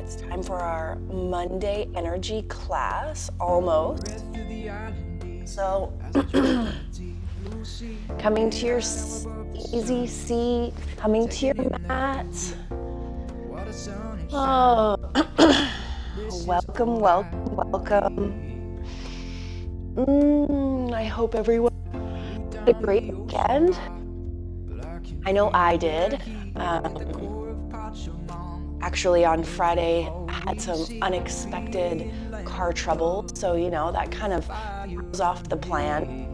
It's time for our Monday energy class, almost. So, coming to your easy seat, coming to your mat. Oh, welcome, welcome, welcome. I hope everyone had a great weekend. I know I did. Actually, on Friday, I had some unexpected car trouble, so that kind of throws off the plan.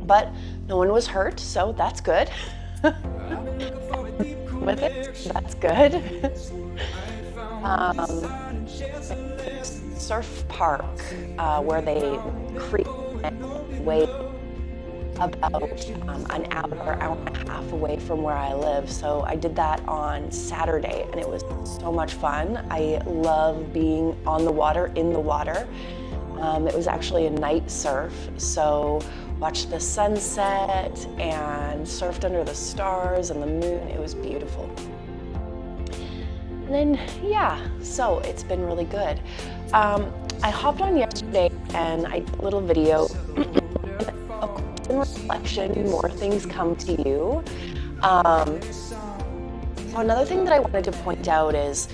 But no one was hurt, so that's good. With it, that's good. Surf park where they create way about an hour and a half away from where I live. So I did that on Saturday and it was so much fun. I love being on the water, in the water. It was actually a night surf, so watched the sunset and surfed under the stars and the moon. It was beautiful. And then, so it's been really good. I hopped on yesterday and I did a little video. Reflection, more things come to you. So another thing that I wanted to point out is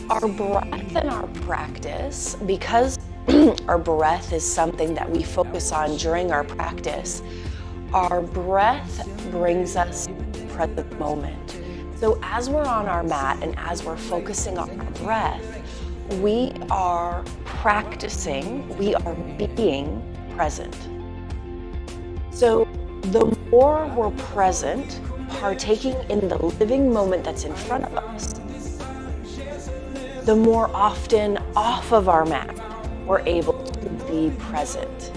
our breath and our practice, because our breath is something that we focus on during our practice. Our breath brings us to the present moment. So as we're on our mat and as we're focusing on our breath, we are practicing, we are being present. So the more we're present, partaking in the living moment that's in front of us, the more often off of our mat we're able to be present.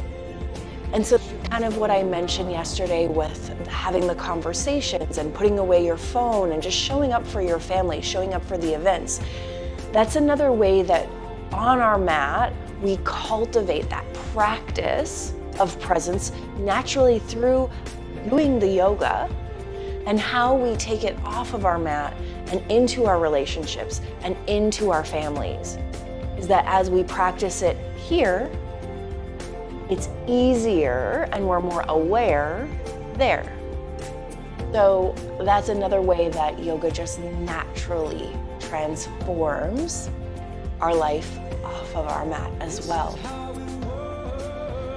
And so kind of what I mentioned yesterday with having the conversations and putting away your phone and just showing up for your family, showing up for the events, that's another way that on our mat we cultivate that practice of presence naturally through doing the yoga, and how we take it off of our mat and into our relationships and into our families is that as we practice it here, it's easier and we're more aware there. So that's another way that yoga just naturally transforms our life off of our mat as well.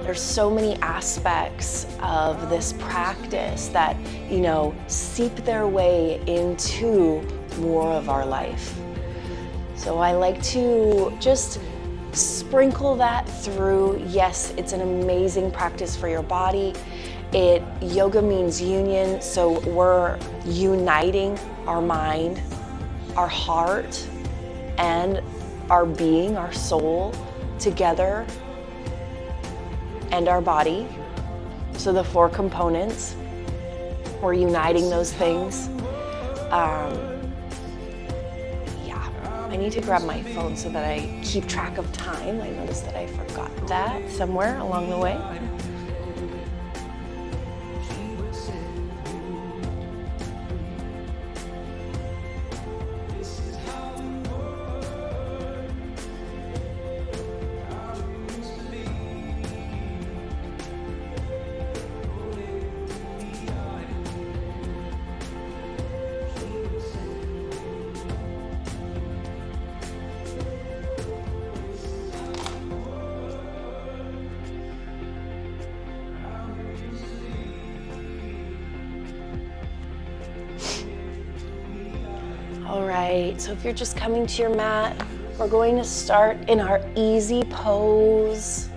There's so many aspects of this practice that, seep their way into more of our life. So I like to just sprinkle that through. Yes, it's an amazing practice for your body. Yoga means union, so we're uniting our mind, our heart, and our being, our soul together, and our body. So the 4 components, we're uniting those things. I need to grab my phone so that I keep track of time. I noticed that I forgot that somewhere along the way. All right, so if you're just coming to your mat, we're going to start in our easy pose,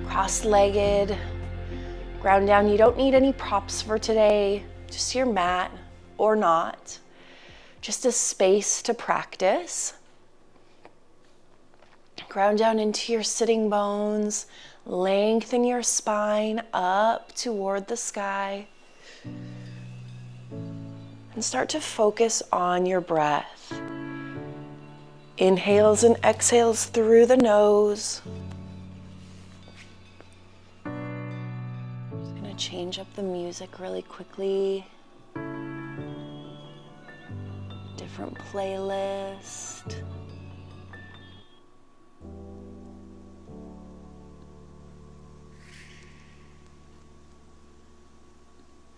cross-legged, ground down. You don't need any props for today, just your mat or not, just a space to practice. Ground down into your sitting bones, lengthen your spine up toward the sky. And start to focus on your breath. Inhales and exhales through the nose. Just gonna change up the music really quickly. different playlist.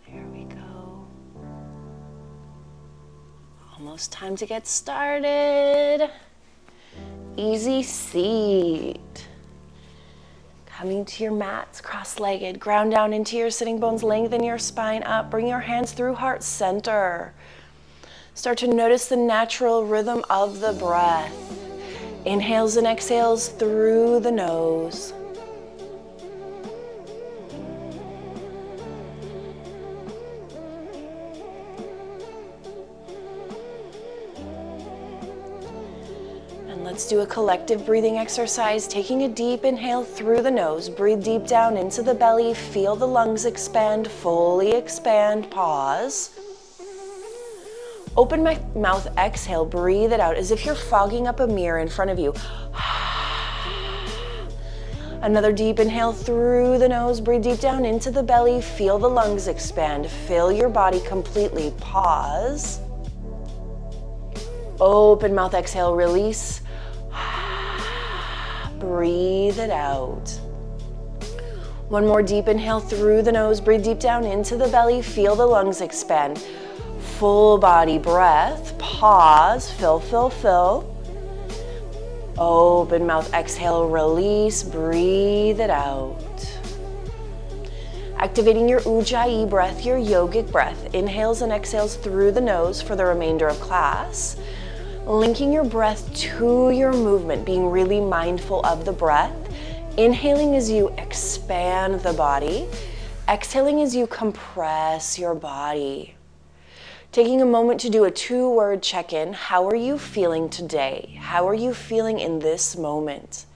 There we go. Almost time to get started. Easy seat. Coming to your mats, cross-legged. Ground down into your sitting bones, lengthen your spine up. Bring your hands through heart center. Start to notice the natural rhythm of the breath. Inhales and exhales through the nose. Let's do a collective breathing exercise, taking a deep inhale through the nose. Breathe deep down into the belly. Feel the lungs expand, fully expand. Pause. Open my mouth, exhale, breathe it out as if you're fogging up a mirror in front of you. Another deep inhale through the nose. Breathe deep down into the belly. Feel the lungs expand. Fill your body completely. Pause. Open mouth, exhale, release. Breathe it out. One more deep inhale through the nose. Breathe deep down into the belly. Feel the lungs expand. Full body breath. Pause. Fill, fill, fill. Open mouth, exhale, release. Breathe it out. Activating your Ujjayi breath, your yogic breath. Inhales and exhales through the nose for the remainder of class. Linking your breath to your movement, being really mindful of the breath. Inhaling as you expand the body. Exhaling as you compress your body. Taking a moment to do a 2-word check-in. How are you feeling today? How are you feeling in this moment?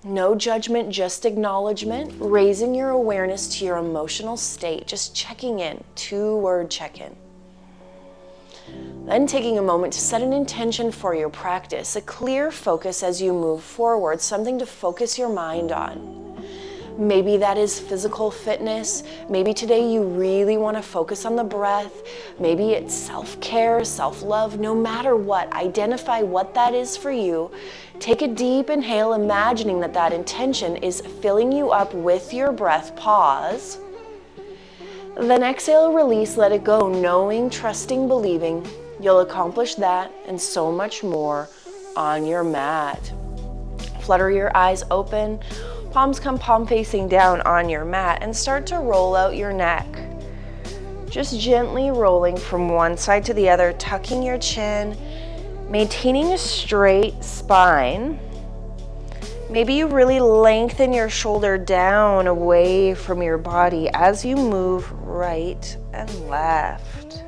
No judgment, just acknowledgement. Raising your awareness to your emotional state. Just checking in. 2-word check-in. Then taking a moment to set an intention for your practice, a clear focus as you move forward, something to focus your mind on. Maybe that is physical fitness. Maybe today you really want to focus on the breath. Maybe it's self-care, self-love. No matter what, identify what that is for you. Take a deep inhale, imagining that that intention is filling you up with your breath. Pause. Then exhale, release, let it go, knowing, trusting, believing you'll accomplish that and so much more on your mat. Flutter your eyes open, palms come palm facing down on your mat, and start to roll out your neck. Just gently rolling from one side to the other, tucking your chin, maintaining a straight spine. Maybe you really lengthen your shoulder down away from your body as you move right and left.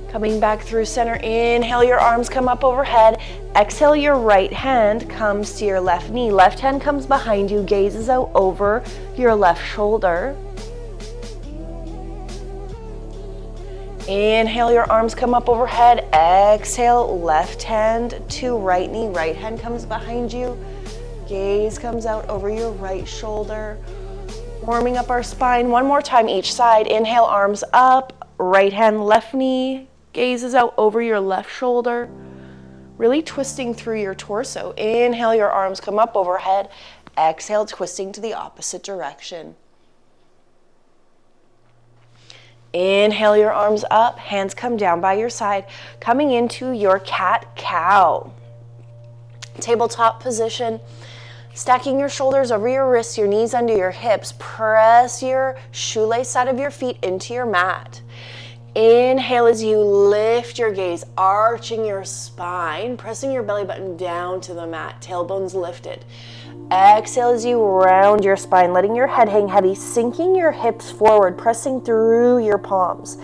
Coming back through center, inhale, your arms come up overhead. Exhale, your right hand comes to your left knee. Left hand comes behind you, gazes out over your left shoulder. Inhale, your arms come up overhead. Exhale, left hand to right knee. Right hand comes behind you. Gaze comes out over your right shoulder. Warming up our spine. One more time each side. Inhale, arms up. Right hand, left knee. Gazes out over your left shoulder. Really twisting through your torso. Inhale, your arms come up overhead. Exhale, twisting to the opposite direction. Inhale, your arms up, hands come down by your side, coming into your cat-cow. Tabletop position, stacking your shoulders over your wrists, your knees under your hips. Press your shoelace side of your feet into your mat. Inhale as you lift your gaze, arching your spine, pressing your belly button down to the mat, tailbones lifted. Exhale as you round your spine, letting your head hang heavy, sinking your hips forward, pressing through your palms.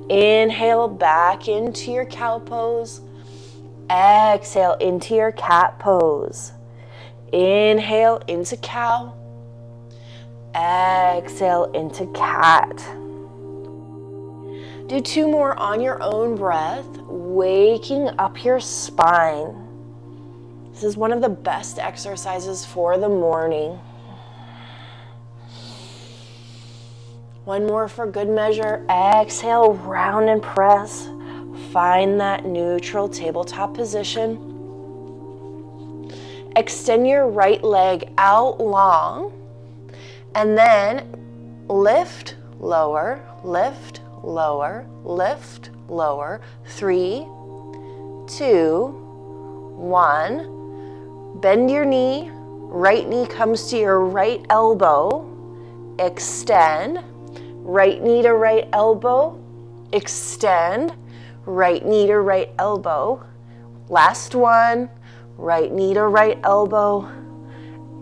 Inhale back into your cow pose. Exhale into your cat pose. Inhale into cow. Exhale into cat. Do 2 more on your own breath, waking up your spine. This is one of the best exercises for the morning. One more for good measure. Exhale, round and press. Find that neutral tabletop position. Extend your right leg out long, and then lift, lower, lift, lower, lift, lower. 3, 2, 1. Bend your knee. Right knee comes to your right elbow. Extend. Right knee to right elbow. Extend. Right knee to right elbow. Last one. Right knee to right elbow.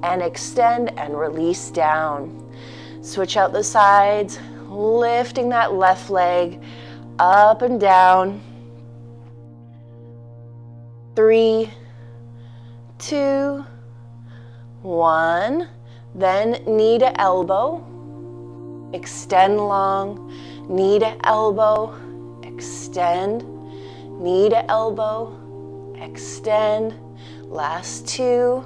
And extend and release down. Switch out the sides. Lifting that left leg up and down. 3, 2, 1. Then knee to elbow. Extend long. Knee to elbow. Extend. Knee to elbow. Extend. Last 2.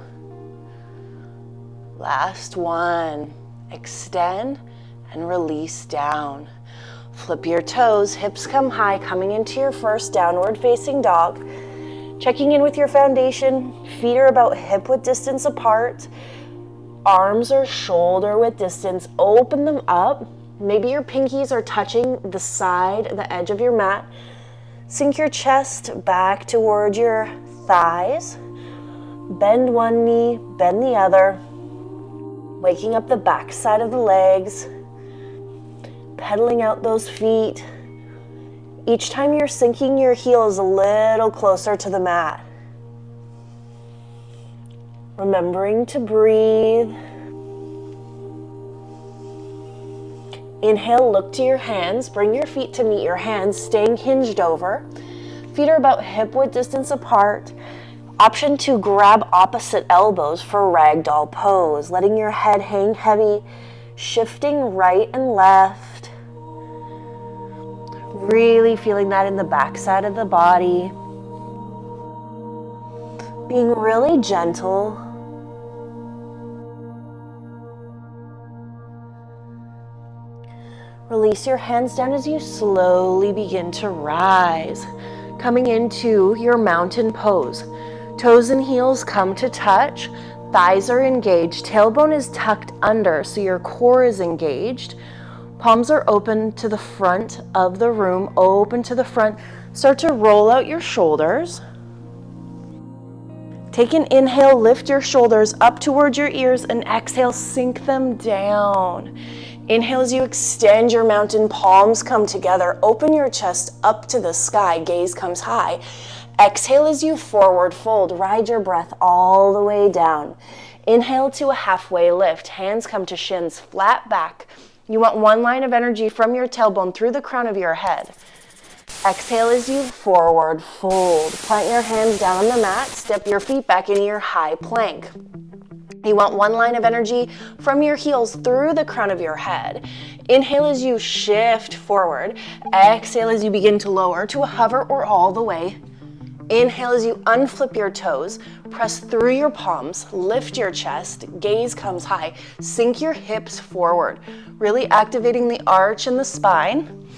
Last 1. Extend and release down. Flip your toes, hips come high, coming into your first downward facing dog. Checking in with your foundation, feet are about hip width distance apart. Arms are shoulder width distance, open them up. Maybe your pinkies are touching the side, the edge of your mat. Sink your chest back toward your thighs. Bend one knee, bend the other. Waking up the back side of the legs. Pedaling out those feet. Each time you're sinking your heels a little closer to the mat. Remembering to breathe. Inhale, look to your hands. Bring your feet to meet your hands, staying hinged over. Feet are about hip width distance apart. Option 2, grab opposite elbows for ragdoll pose, letting your head hang heavy, shifting right and left. Really feeling that in the back side of the body. Being really gentle. Release your hands down as you slowly begin to rise, coming into your mountain pose. Toes and heels come to touch. Thighs are engaged. Tailbone is tucked under, so your core is engaged. Palms are open to the front of the room, open to the front. Start to roll out your shoulders. Take an inhale, lift your shoulders up towards your ears, and exhale, sink them down. Inhale as you extend your mountain, palms come together. Open your chest up to the sky, gaze comes high. Exhale as you forward fold, ride your breath all the way down. Inhale to a halfway lift, hands come to shins, flat back. You want one line of energy from your tailbone through the crown of your head. Exhale as you forward fold. Plant your hands down on the mat, step your feet back into your high plank. You want one line of energy from your heels through the crown of your head. Inhale as you shift forward. Exhale as you begin to lower to a hover or all the way. Inhale as you unflip your toes, press through your palms, lift your chest, gaze comes high, sink your hips forward, really activating the arch in the spine.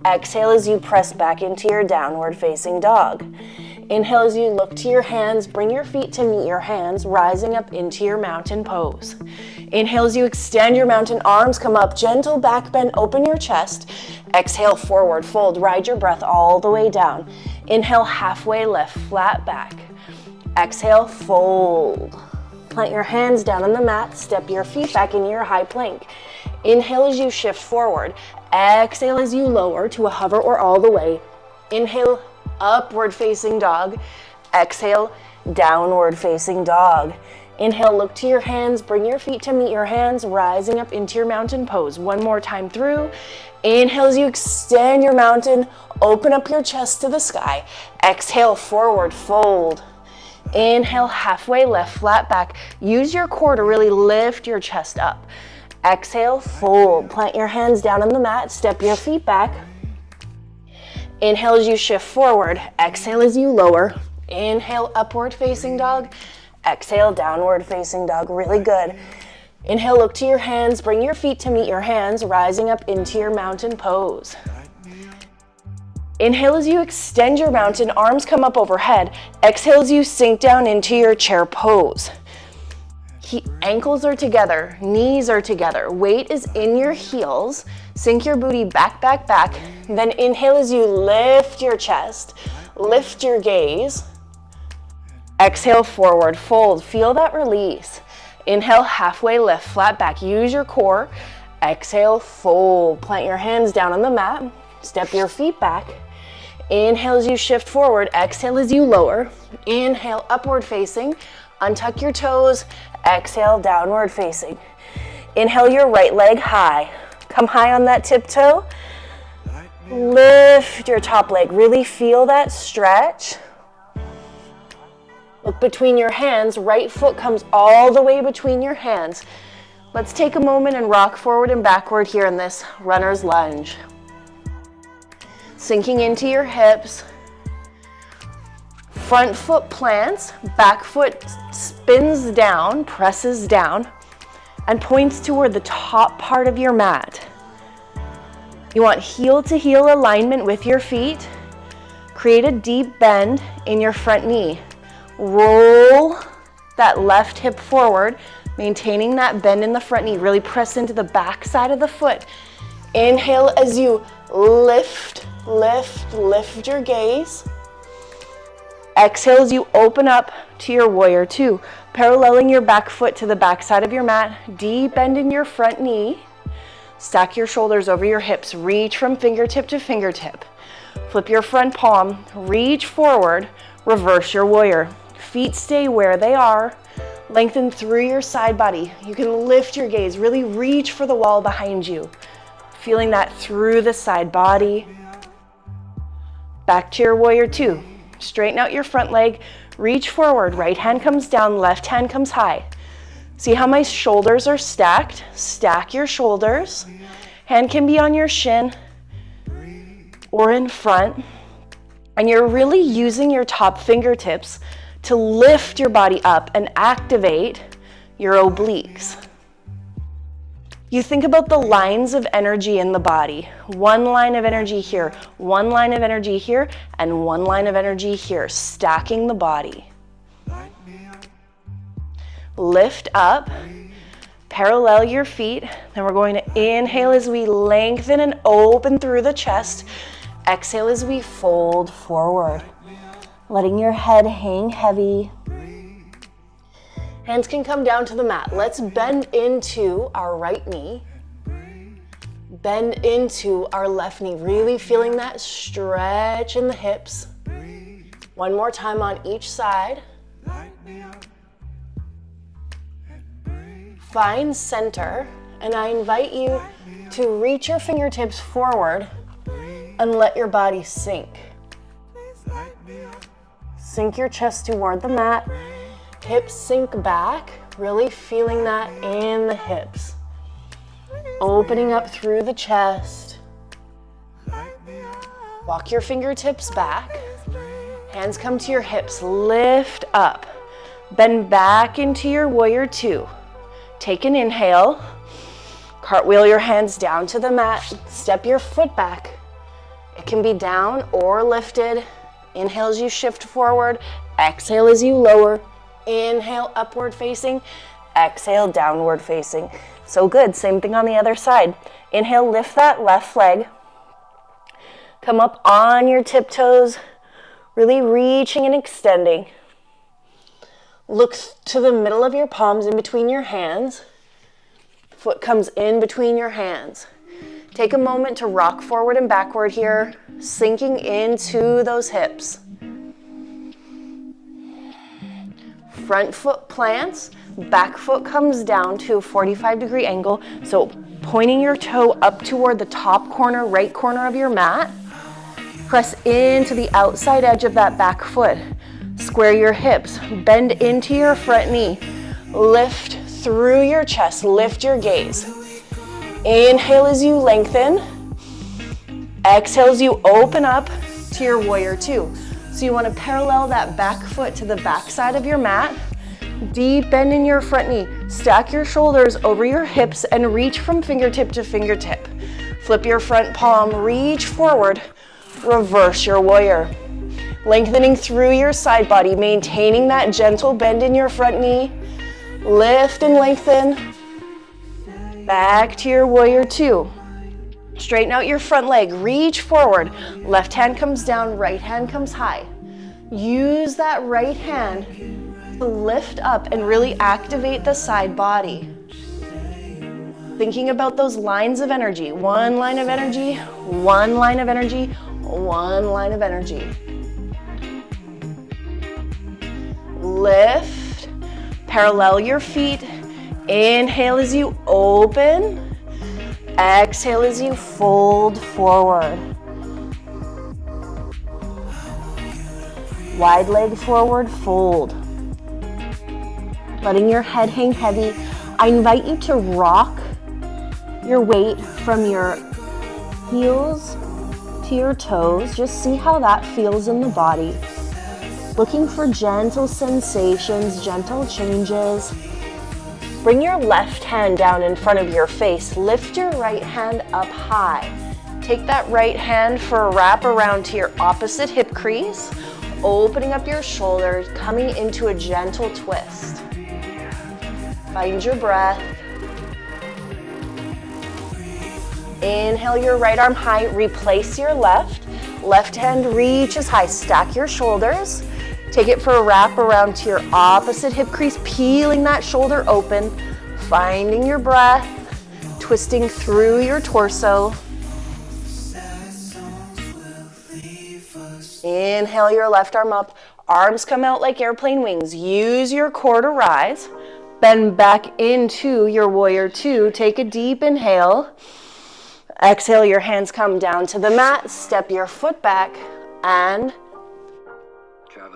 Exhale as you press back into your downward facing dog. Inhale as you look to your hands, bring your feet to meet your hands, rising up into your mountain pose. Inhale as you extend your mountain, arms come up, gentle back bend, open your chest. Exhale, forward fold, ride your breath all the way down. Inhale, halfway lift, flat back. Exhale, fold. Plant your hands down on the mat, step your feet back into your high plank. Inhale as you shift forward. Exhale as you lower to a hover or all the way. Inhale, upward facing dog. Exhale, downward facing dog. Inhale, look to your hands, bring your feet to meet your hands, rising up into your mountain pose. One more time through. Inhale as you extend your mountain, open up your chest to the sky. Exhale, forward fold. Inhale, halfway lift, flat back. Use your core to really lift your chest up. Exhale, fold. Plant your hands down on the mat, step your feet back. Inhale as you shift forward. Exhale as you lower. Inhale, upward facing dog. Exhale, downward facing dog. Really good. Inhale, look to your hands, bring your feet to meet your hands, rising up into your mountain pose. Inhale as you extend your mountain, arms come up overhead. Exhale as you sink down into your chair pose. Ankles are together, knees are together, weight is in your heels. Sink your booty back, back, back. Then inhale as you lift your chest, lift your gaze. Exhale, forward fold, feel that release. Inhale, halfway lift, flat back, use your core. Exhale, fold, plant your hands down on the mat, step your feet back. Inhale as you shift forward, exhale as you lower. Inhale, upward facing, untuck your toes, exhale, downward facing. Inhale your right leg high, come high on that tiptoe. Lift your top leg, really feel that stretch. Look between your hands, right foot comes all the way between your hands. Let's take a moment and rock forward and backward here in this runner's lunge. Sinking into your hips. Front foot plants, back foot spins down, presses down, and points toward the top part of your mat. You want heel to heel alignment with your feet. Create a deep bend in your front knee. Roll that left hip forward, maintaining that bend in the front knee. Really press into the back side of the foot. Inhale as you lift, lift, lift your gaze. Exhale as you open up to your warrior two, paralleling your back foot to the back side of your mat. Deep bend in your front knee. Stack your shoulders over your hips. Reach from fingertip to fingertip. Flip your front palm, reach forward, reverse your warrior. Feet stay where they are. Lengthen through your side body. You can lift your gaze, really reach for the wall behind you. Feeling that through the side body. Back to your warrior two. Straighten out your front leg, reach forward, right hand comes down, left hand comes high. See how my shoulders are stacked? Stack your shoulders. Hand can be on your shin or in front. And you're really using your top fingertips to lift your body up and activate your obliques. You think about the lines of energy in the body. One line of energy here, one line of energy here, and one line of energy here, stacking the body. Lift up, parallel your feet. Then we're going to inhale as we lengthen and open through the chest. Exhale as we fold forward, letting your head hang heavy. Hands can come down to the mat. Let's bend into our right knee. Bend into our left knee, really feeling that stretch in the hips. One more time on each side. Find center, and I invite you to reach your fingertips forward and let your body sink. Sink your chest toward the mat. Hips sink back, really feeling that in the hips. Opening up through the chest. Walk your fingertips back. Hands come to your hips, lift up. Bend back into your warrior two. Take an inhale. Cartwheel your hands down to the mat. Step your foot back. It can be down or lifted. Inhale as you shift forward. Exhale as you lower. Inhale, upward facing. Exhale, downward facing. So good. Same thing on the other side. Inhale, lift that left leg. Come up on your tiptoes, really reaching and extending. Look to the middle of your palms in between your hands. Foot comes in between your hands. Take a moment to rock forward and backward here, sinking into those hips. Front foot plants, back foot comes down to a 45-degree angle. So pointing your toe up toward the top corner, right corner of your mat. Press into the outside edge of that back foot. Square your hips, bend into your front knee. Lift through your chest, lift your gaze. Inhale as you lengthen. Exhale as you open up to your warrior two. So you want to parallel that back foot to the back side of your mat. Deep bend in your front knee. Stack your shoulders over your hips and reach from fingertip to fingertip. Flip your front palm, reach forward, reverse your warrior. Lengthening through your side body, maintaining that gentle bend in your front knee. Lift and lengthen. Back to your warrior two. Straighten out your front leg, reach forward. Left hand comes down, right hand comes high. Use that right hand to lift up and really activate the side body. Thinking about those lines of energy. One line of energy, one line of energy, one line of energy. Lift, parallel your feet. Inhale as you open. Exhale as you fold forward. Wide leg forward, fold. Letting your head hang heavy. I invite you to rock your weight from your heels to your toes. Just see how that feels in the body. Looking for gentle sensations, gentle changes. Bring your left hand down in front of your face. Lift your right hand up high. Take that right hand for a wrap around to your opposite hip crease, opening up your shoulders, coming into a gentle twist. Find your breath. Inhale your right arm high, replace your left. Left hand reaches high, stack your shoulders. Take it for a wrap around to your opposite hip crease, peeling that shoulder open, finding your breath, twisting through your torso. Inhale your left arm up, arms come out like airplane wings. Use your core to rise, bend back into your warrior two. Take a deep inhale. Exhale, your hands come down to the mat, step your foot back, and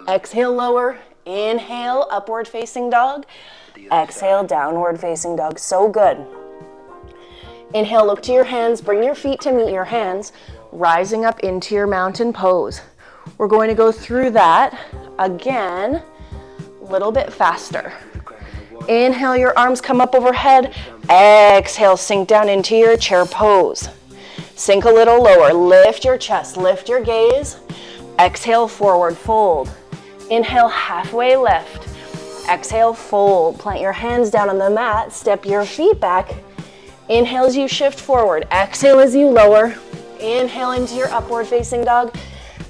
exhale, lower. Inhale, upward facing dog. Exhale, downward facing dog. So good. Inhale, look to your hands. Bring your feet to meet your hands, rising up into your mountain pose. We're going to go through that again, a little bit faster. Inhale, your arms come up overhead. Exhale, sink down into your chair pose. Sink a little lower. Lift your chest, lift your gaze. Exhale, forward fold. Inhale, halfway lift. Exhale, fold. Plant your hands down on the mat. Step your feet back. Inhale as you shift forward. Exhale as you lower. Inhale into your upward facing dog.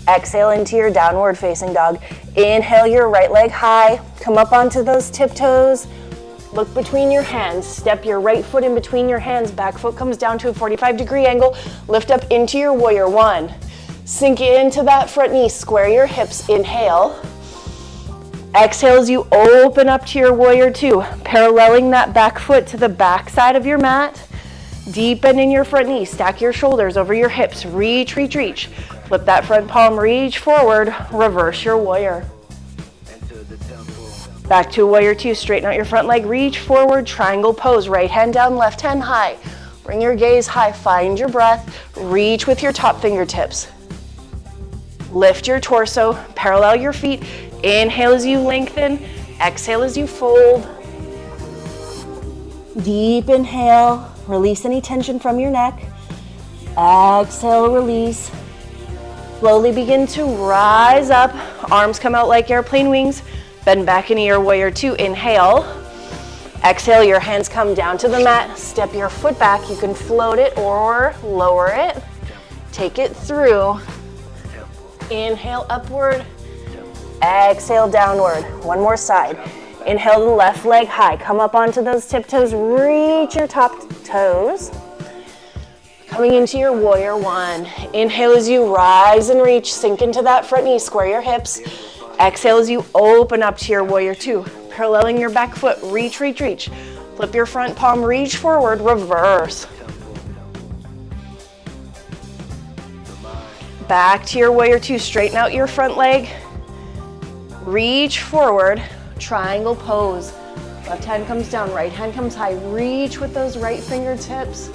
Exhale into your downward facing dog. Inhale your right leg high. Come up onto those tiptoes. Look between your hands. Step your right foot in between your hands. Back foot comes down to a 45-degree angle. Lift up into your warrior one. Sink into that front knee. Square your hips. Inhale. Exhale as you open up to your warrior two. Paralleling that back foot to the back side of your mat. Deep bend in your front knee. Stack your shoulders over your hips. Reach, reach, reach. Flip that front palm. Reach forward. Reverse your warrior. Back to warrior two. Straighten out your front leg. Reach forward. Triangle pose. Right hand down, left hand high. Bring your gaze high. Find your breath. Reach with your top fingertips. Lift your torso. Parallel your feet. Inhale as you lengthen. Exhale as you fold. Deep inhale. Release any tension from your neck. Exhale, release. Slowly begin to rise up. Arms come out like airplane wings. Bend back into your warrior two. Inhale. Exhale, your hands come down to the mat. Step your foot back. You can float it or lower it. Take it through. Inhale, upward. Exhale, downward. One more side. Inhale the left leg high. Come up onto those tiptoes. Reach your top toes. Coming into your warrior one. Inhale as you rise and reach. Sink into that front knee. Square your hips. Exhale as you open up to your warrior two. Paralleling your back foot. Reach, reach, reach. Flip your front palm. Reach forward. Reverse. Back to your warrior two. Straighten out your front leg. Reach forward. Triangle pose. Left hand comes down. Right hand comes high. Reach with those right fingertips.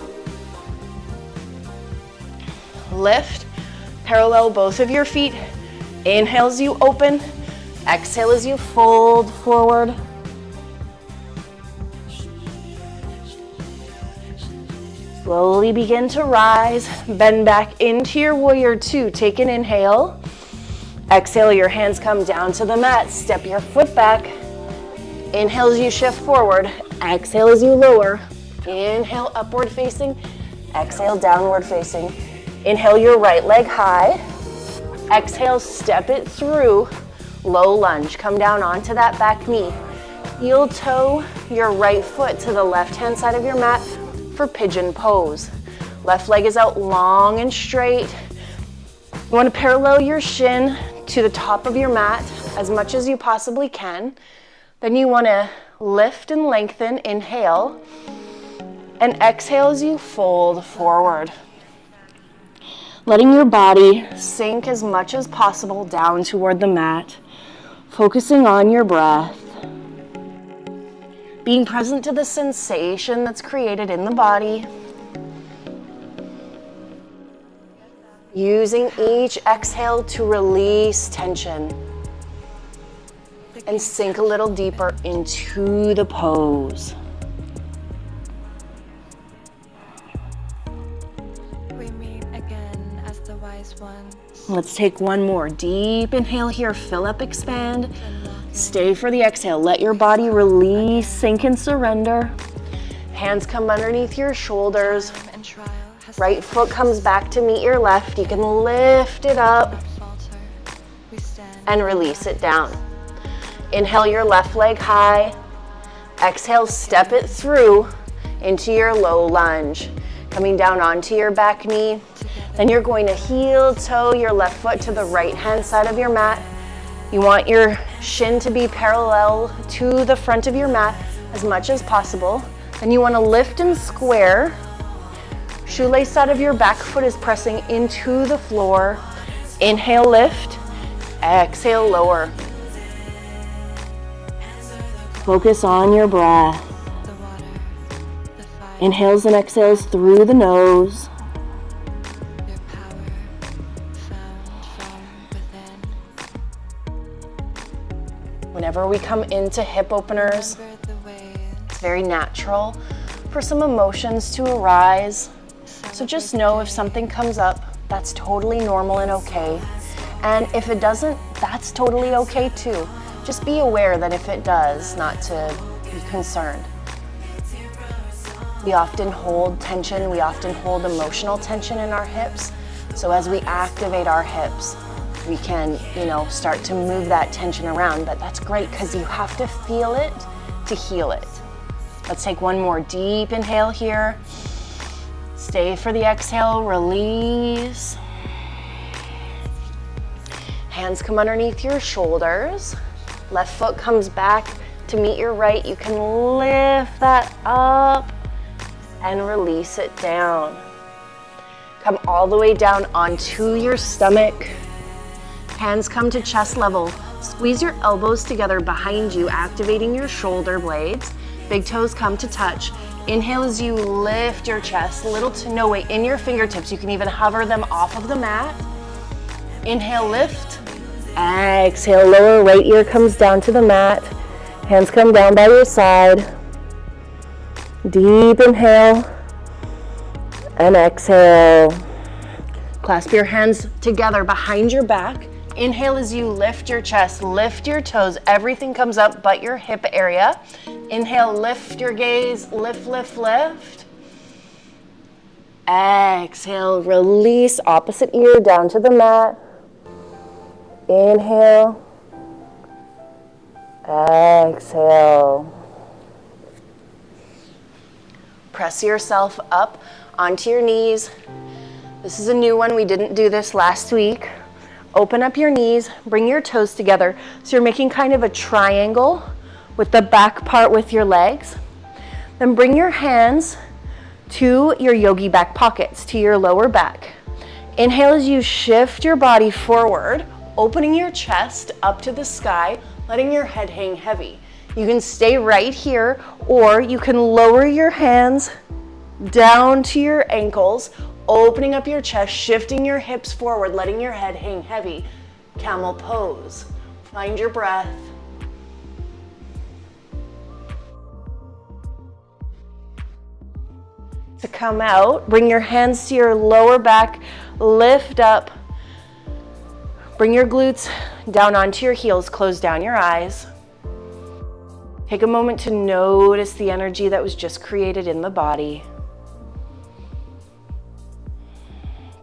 Lift. Parallel both of your feet. Inhale as you open. Exhale as you fold forward. Slowly begin to rise. Bend back into your warrior two. Take an inhale. Exhale, your hands come down to the mat. Step your foot back. Inhale as you shift forward. Exhale as you lower. Inhale, upward facing. Exhale, downward facing. Inhale your right leg high. Exhale, step it through. Low lunge. Come down onto that back knee. Heel toe your right foot to the left-hand side of your mat for pigeon pose. Left leg is out long and straight. You want to parallel your shin to the top of your mat as much as you possibly can. Then you want to lift and lengthen. Inhale. And exhale as you fold forward. Letting your body sink as much as possible down toward the mat. Focusing on your breath. Being present to the sensation that's created in the body. Using each exhale to release tension. And sink a little deeper into the pose. Let's take one more. Deep inhale here. Fill up, expand. Stay for the exhale. Let your body release, sink and surrender. Hands come underneath your shoulders. Right foot comes back to meet your left. You can lift it up and release it down. Inhale your left leg high. Exhale, step it through into your low lunge. Coming down onto your back knee. Then you're going to heel toe your left foot to the right hand side of your mat. You want your shin to be parallel to the front of your mat as much as possible. Then you want to lift and square. Shoelace side of your back foot is pressing into the floor. Inhale, lift. Exhale, lower. Focus on your breath. Inhales and exhales through the nose. Whenever we come into hip openers, it's very natural for some emotions to arise. So just know if something comes up, that's totally normal and okay. And if it doesn't, that's totally okay too. Just be aware that if it does, not to be concerned. We often hold tension, we often hold emotional tension in our hips. So as we activate our hips, we can, start to move that tension around. But that's great because you have to feel it to heal it. Let's take one more deep inhale here. Stay for the exhale, release. Hands come underneath your shoulders. Left foot comes back to meet your right. You can lift that up and release it down. Come all the way down onto your stomach. Hands come to chest level. Squeeze your elbows together behind you, activating your shoulder blades. Big toes come to touch. Inhale as you lift your chest, little to no weight in your fingertips. You can even hover them off of the mat. Inhale, lift. Exhale, lower. Right ear comes down to the mat. Hands come down by your side. Deep inhale and exhale. Clasp your hands together behind your back. Inhale as you lift your chest, lift your toes. Everything comes up but your hip area. Inhale, lift your gaze, lift, lift, lift. Exhale, release, opposite ear down to the mat. Inhale. Exhale. Press yourself up onto your knees. This is a new one. We didn't do this last week. Open up your knees, bring your toes together. So you're making kind of a triangle with the back part with your legs. Then bring your hands to your yogi back pockets, to your lower back. Inhale as you shift your body forward, opening your chest up to the sky, letting your head hang heavy. You can stay right here, or you can lower your hands down to your ankles, opening up your chest, shifting your hips forward, letting your head hang heavy. Camel pose. Find your breath. to come out. Bring your hands to your lower back, lift up. Bring your glutes down onto your heels, close down your eyes. Take a moment to notice the energy that was just created in the body.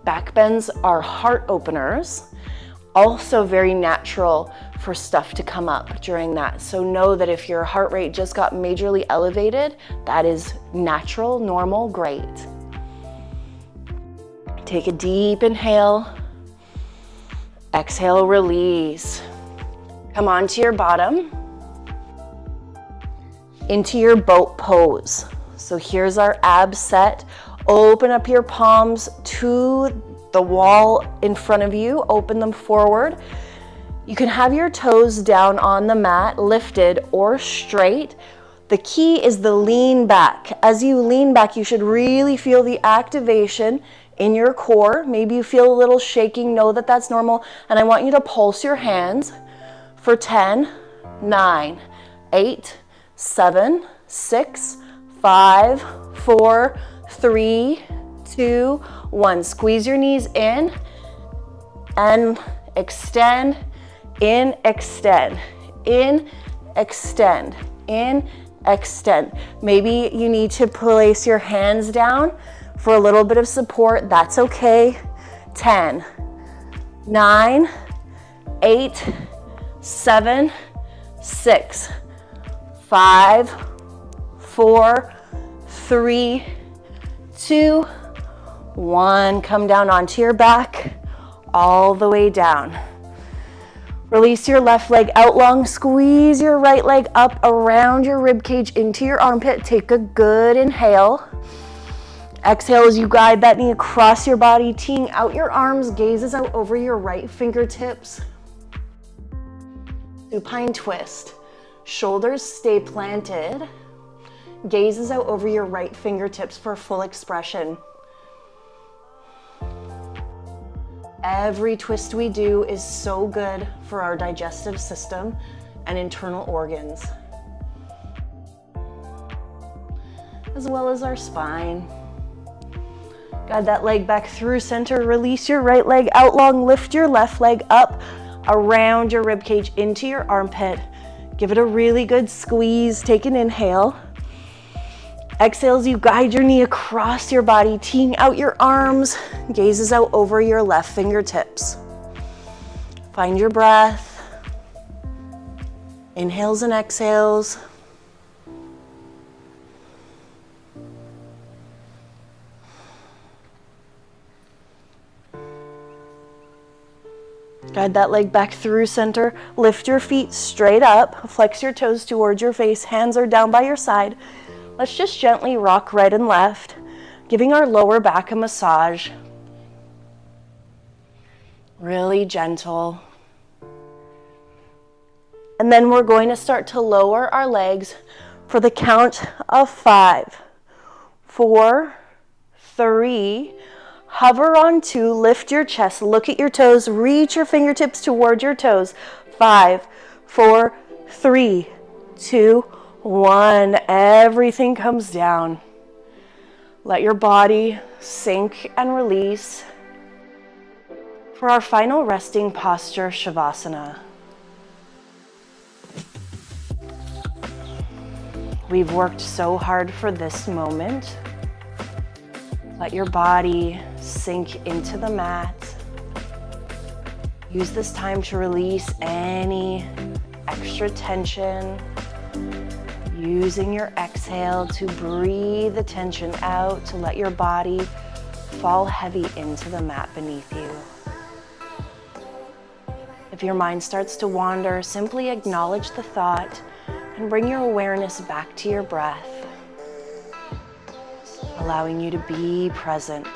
Back bends are heart openers, also very natural for stuff to come up during that. So know that if your heart rate just got majorly elevated, that is natural, normal, great. Take a deep inhale. Exhale, release. Come onto your bottom, into your boat pose. So here's our abs set. Open up your palms to the wall in front of you. Open them forward. You can have your toes down on the mat, lifted or straight. The key is the lean back. As you lean back, you should really feel the activation in your core. Maybe you feel a little shaking. Know that that's normal. And I want you to pulse your hands for 10, 9, 8, 7, 6, 5, 4, 3, 2, 1. Squeeze your knees in and extend, in, extend, in, extend, in, extend. Maybe you need to place your hands down for a little bit of support. That's okay. 10, 9, 8, 7, 6, 5, 4, 3, 2, 1. Come down onto your back, all the way down. Release your left leg out long. Squeeze your right leg up around your rib cage into your armpit. Take a good inhale. Exhale as you guide that knee across your body, teeing out your arms, gazes out over your right fingertips. Supine twist. Shoulders stay planted. Gazes out over your right fingertips for full expression. Every twist we do is so good for our digestive system and internal organs, as well as our spine. Guide that leg back through center. Release your right leg out long. Lift your left leg up around your rib cage into your armpit. Give it a really good squeeze. Take an inhale. Exhale as you guide your knee across your body, teeing out your arms, gazes out over your left fingertips. Find your breath. Inhales and exhales. Guide that leg back through center. Lift your feet straight up. Flex your toes towards your face. Hands are down by your side. Let's just gently rock right and left, giving our lower back a massage. Really gentle. And then we're going to start to lower our legs for the count of 5, 4, 3, hover on 2, lift your chest, look at your toes, reach your fingertips toward your toes. 5, 4, 3, 2, 1. Everything comes down. Let your body sink and release. For our final resting posture, Shavasana. We've worked so hard for this moment. Let your body sink into the mat. Use this time to release any extra tension. Using your exhale to breathe the tension out, to let your body fall heavy into the mat beneath you. If your mind starts to wander, simply acknowledge the thought and bring your awareness back to your breath, allowing you to be present.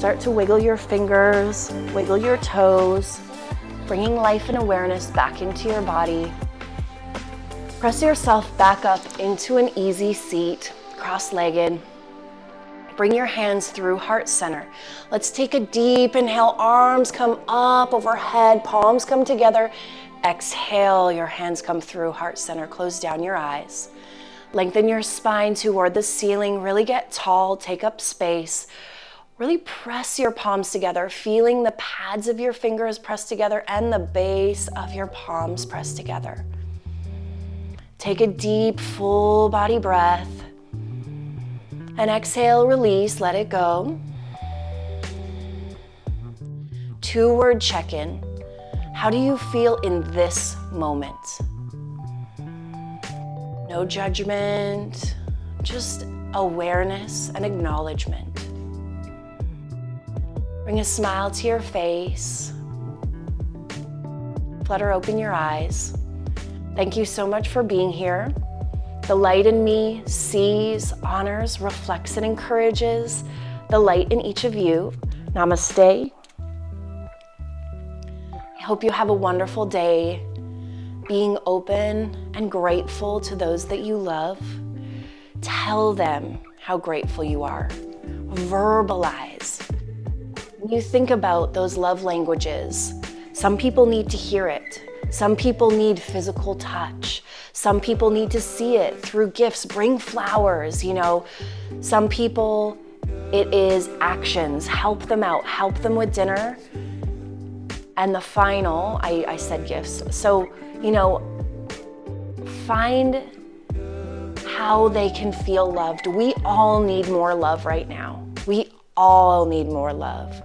Start to wiggle your fingers, wiggle your toes, bringing life and awareness back into your body. Press yourself back up into an easy seat, cross-legged. Bring your hands through heart center. Let's take a deep inhale. Arms come up overhead, palms come together. Exhale, your hands come through heart center. Close down your eyes. Lengthen your spine toward the ceiling. Really get tall, take up space. Really press your palms together, feeling the pads of your fingers press together and the base of your palms press together. Take a deep, full body breath. And exhale, release, let it go. 2-word check-in. How do you feel in this moment? No judgment, just awareness and acknowledgement. Bring a smile to your face. Flutter open your eyes. Thank you so much for being here. The light in me sees, honors, reflects, and encourages the light in each of you. Namaste. I hope you have a wonderful day, being open and grateful to those that you love. Tell them how grateful you are. Verbalize. When you think about those love languages, some people need to hear it. Some people need physical touch. Some people need to see it through gifts. Bring flowers, Some people, it is actions. Help them out. Help them with dinner. And the final, I said gifts. So, find how they can feel loved. We all need more love right now. We all need more love.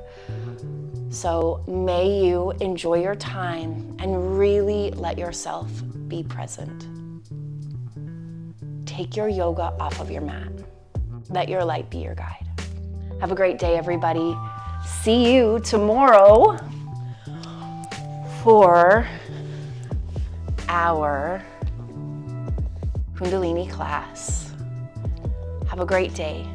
So may you enjoy your time and really let yourself be present. Take your yoga off of your mat. Let your light be your guide. Have a great day, everybody. See you tomorrow for our Kundalini class. Have a great day.